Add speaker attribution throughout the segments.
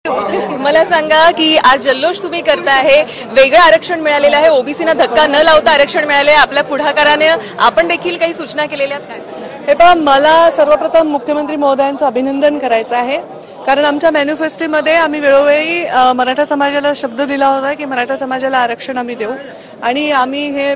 Speaker 1: मला सांगा की आज जल्लोष तुम्ही करताय, वेगळं आरक्षण मिळालेलं आहे, ओबीसीना धक्का न लावता आरक्षण मिळाले, आपल्या पुढाकाराने आपण देखील काही सूचना केलेल्या आहेत?
Speaker 2: हे पहा, मला सर्वप्रथम मुख्यमंत्री महोदयांचं अभिनंदन करायचं आहे, कारण आमच्या मॅनिफेस्टोमध्ये आम्ही वेळोवेळी मराठा समाजाला शब्द दिला होता की मराठा समाजाला आरक्षण आम्ही देऊ, आणि आम्ही हे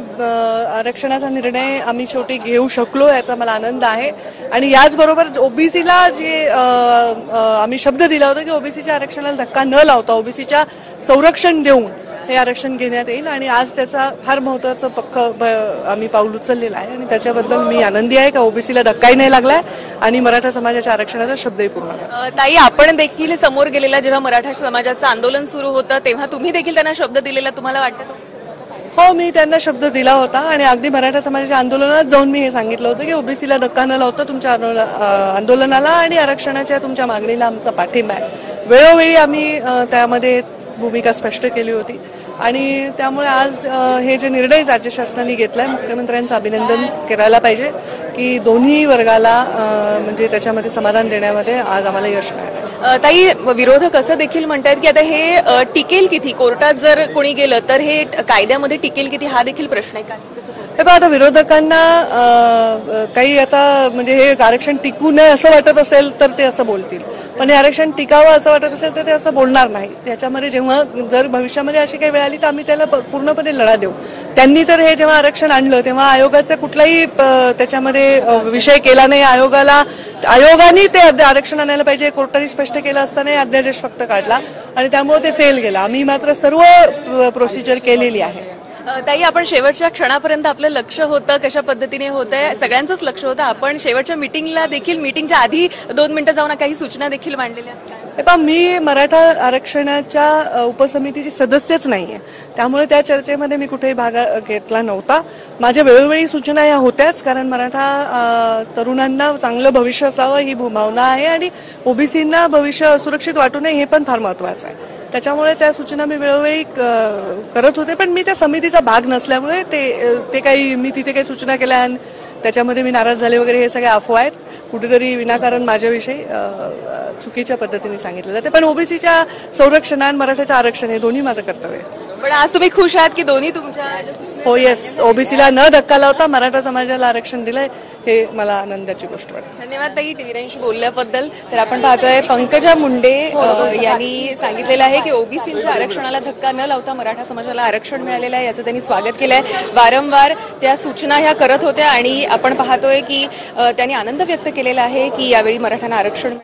Speaker 2: आरक्षणाचा निर्णय आम्ही शेवटी घेऊ शकलो, याचा मला आनंद आहे। आणि याचबरोबर ओबीसीला जे आम्ही शब्द दिला होता की ओबीसीच्या आरक्षणाला धक्का न लावता ओबीसीच्या संरक्षण देऊन हे आरक्षण घेण्यात येईल, आणि आज त्याचा फार महत्त्वाचं पक्क आम्ही पाऊल उचललेलं आहे, आणि त्याच्याबद्दल मी आनंदी आहे का ओबीसीला धक्काही नाही लागलाय आणि मराठा समाजाच्या आरक्षणाचा शब्दही पूर्ण झाला।
Speaker 1: ताई, आपण देखील समोर गेलेला जेव्हा मराठा समाजाचं आंदोलन सुरू होतं तेव्हा तुम्ही देखील त्यांना शब्द दिलेला, तुम्हाला वाटतं?
Speaker 2: हो, मी त्यांना शब्द दिला होता, आणि अगदी मराठा समाजाच्या आंदोलनात जाऊन मी हे सांगितलं होतं की ओबीसीला धक्का न लावता तुमच्या आंदोलनाला आणि आरक्षणाच्या तुमच्या मागणीला आमचा पाठिंबा आहे। वेळोवेळी आम्ही त्यामध्ये भूमिका स्पष्ट केली होती, आणि त्यामुळे आज हे जे निर्णय राज्य शासनाने घेतलाय, मुख्यमंत्र्यांचं अभिनंदन करायला पाहिजे की दोन्ही वर्गाला म्हणजे त्याच्यामध्ये समाधान देण्यामध्ये आज आम्हाला यश मिळालं।
Speaker 1: ताई, विरोधक असं देखील म्हणतात की आता हे टिकेल किती, कोर्टात जर कोणी गेलं तर हे कायद्यामध्ये टिकेल किती, हा देखील प्रश्न आहे का?
Speaker 2: हे पहा, आता विरोधकांना काही आता म्हणजे हे आरक्षण टिकू नये असं वाटत असेल तर ते असं बोलतील, पण हे आरक्षण टिकावं असं वाटत असेल तर ते असं बोलणार नाही। त्याच्यामध्ये जेव्हा जर भविष्यामध्ये अशी काही वेळ आली तर आम्ही त्याला पूर्णपणे लढा देऊ। त्यांनी तर हे जेव्हा आरक्षण आणलं तेव्हा आयोगाचा कुठलाही त्याच्यामध्ये विषय केला नाही, आयोगाने ते आरक्षण आणायला पाहिजे कोर्टाने स्पष्ट केलं असताना अध्यादेश फक्त काढला, आणि त्यामुळे ते फेल गेला। आम्ही मात्र सर्व प्रोसिजर केलेली आहे।
Speaker 1: ताई, आपण शेवटच्या क्षणापर्यंत आपलं लक्ष होतं कशा पद्धतीने होतंय, सगळ्यांचंच लक्ष होतं, आपण शेवटच्या मीटिंगला देखील मीटिंगच्या आधी 2 मिनिटं जाऊन काही सूचना देखील मांडलेल्या आहेत?
Speaker 2: हे पहा, मी मराठा आरक्षणाच्या उपसमितीची सदस्यच नाहीये, त्यामुळे त्या चर्चेमध्ये मी कुठेही भाग घेतला नव्हता। माझ्या वेळोवेळी सूचना या होत्याच, कारण मराठा तरुणांना चांगलं भविष्य असावं ही भावना आहे, आणि ओबीसींना भविष्य असुरक्षित वाटू नये हे पण फार महत्वाचं आहे। त्याच्यामुळे त्या सूचना मी वेळोवेळी करत होते, पण मी त्या समितीचा भाग नसल्यामुळे ते काही मी तिथे काही सूचना केल्या आणि त्याच्यामध्ये मी नाराज झाले वगैरे हे सगळे अफवा आहेत। कुठेतरी विनाकारण माझ्याविषयी चुकीच्या पद्धतीने सांगितलं जाते, पण ओबीसीच्या संरक्षण आणि मराठ्याचं आरक्षण हे दोन्ही माझं कर्तव्य आहे।
Speaker 1: पण आज तुम्ही खुश आहात की दोन्ही तुमच्या?
Speaker 2: हो, येस, ओबीसीला न धक्का लावता मराठा समाजाला आरक्षण दिलंय हे मला आनंदाची गोष्ट वाटते।
Speaker 1: धन्यवाद ताई टीव्ही9शी बोलल्याबद्दल। तर आपण पाहतोय पंकजा मुंडे यांनी सांगितलेलं आहे की ओबीसीच्या आरक्षणाला धक्का न लावता मराठा समाजाला आरक्षण मिळालेलं आहे, याचं त्यांनी स्वागत केलंय। वारंवार त्या सूचना ह्या करत होत्या, आणि आपण पाहतोय की त्यांनी आनंद व्यक्त केलेला आहे की यावेळी मराठ्यांना आरक्षण